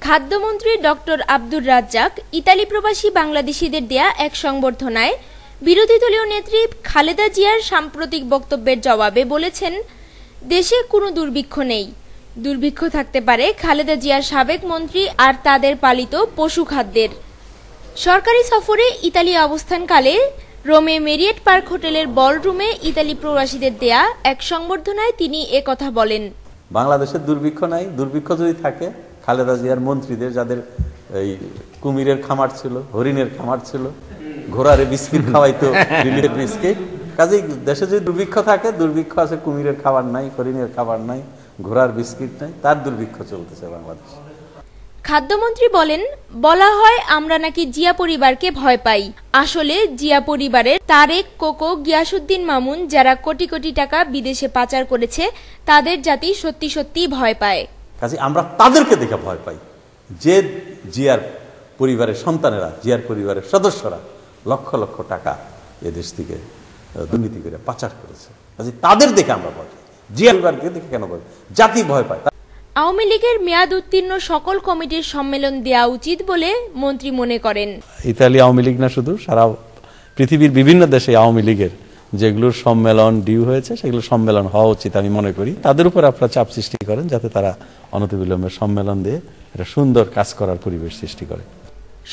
খাদ্যমন্ত্রী doctor Abdur Razzak Italy প্রবাসী বাংলাদেশিদের দেয়া এক সংবর্ধনায় বিরোধী দলীয় নেত্রী খালেদা জিয়ার সাম্প্রতিক বক্তব্যের জবাবে বলেছেন, দেশে কোনো দুর্ভিক্ষ নেই। দুর্ভিক্ষ থাকতে পারে খালেদা জিয়ার সাবেক মন্ত্রী আর তাদের পালিত পশু খাদ্যের। সরকারি সফরে ইতালি অবস্থানকালে রোমে মেরিয়েট পার্ক হোটেলের বলরুমে ইতালি প্রবাসীদের দেয়া এক সংবর্ধনায় তিনি একথা বলেন। বাংলাদেশের দুর্ভিক্ষ নাই, দুর্ভিক্ষ যদি থাকে খালেদা জিয়ার মন্ত্রীদের, যাদের এই কুমিরের খামার ছিল, হরিণের খামার ছিল, ঘোড়ারে বিস্কিট খাওয়াইতো রিলিফ বিস্কিট। কাজেই দেশে যদি দুর্ভিক্ষ থাকে, দুর্ভিক্ষ আছে, কুমিরের খাবার নাই, হরিণের খাবার নাই, ঘোড়ার বিস্কিট নাই, তার দুর্ভিক্ষ চলতেছে বাংলাদেশ। খাদ্যমন্ত্রী বলেন, বলা হয় আমরা নাকি জিয়া পরিবারকে ভয় পাই। আসলে জিয়া পরিবারের তারেক, কোকো, গিয়াসউদ্দিন মামুন যারা কোটি কোটি টাকা বিদেশে পাচার করেছে, তাদের জাতি সত্যি সত্যি ভয় পায়। কাজে আমরা তাদেরকে দেখে ভয় পাই, যে জিয়ার পরিবারের সন্তানেরা, জিয়ার পরিবারের সদস্যরা লক্ষ লক্ষ টাকা এদেশ থেকে দুর্নীতি করে পাচার করেছে। কাজে তাদের দেখে আমরা ভয় পাই, জিয়া পরিবারকে দেখে কেন ভয়? জাতি ভয় পায়। আওয়ামী লীগের মেয়াদ উত্তীর্ণ সকল কমিটির সম্মেলন দেয়া উচিত বলে মন্ত্রী মনে করেন। ইতালি আওয়ামী লীগ না শুধু, সারা পৃথিবীর বিভিন্ন দেশে আওয়ামী লীগের যেগুলোর সম্মেলন ডিউ হয়েছে, সেগুলো সম্মেলন হওয়া উচিত আমি মনে করি। তাদের উপর আপনারা চাপ সৃষ্টি করেন যাতে তারা অনতিবিলম্বে সম্মেলন দিয়ে একটা সুন্দর কাজ করার পরিবেশ সৃষ্টি করে।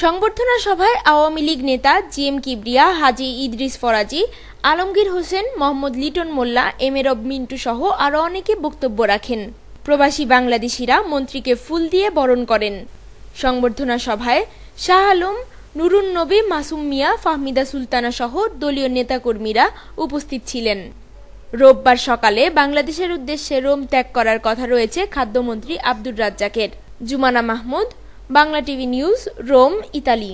সংবর্ধনা সভায় আওয়ামী লীগ নেতা জিএম কিবরিয়া, হাজী ইদ্রিস ফরাজি, আলমগীর হোসেন, মোহাম্মদ লিটন মোল্লা, এমেরব মিন্টু সহ আরো অনেকে বক্তব্য রাখেন। প্রবাসী বাংলাদেশিরা মন্ত্রীকে ফুল দিয়ে বরণ করেন। সংবর্ধনা সভায় শাহ আলম, নুরুন নবী, মাসুম মিয়া, ফাহমিদা সুলতানা সহ দলীয় নেতাকর্মীরা উপস্থিত ছিলেন। রোববার সকালে বাংলাদেশের উদ্দেশ্যে রোম ত্যাগ করার কথা রয়েছে খাদ্যমন্ত্রী আব্দুর রাজ্জাকের। Jumana Mahmud, Bangla TV news, Rome, Italy.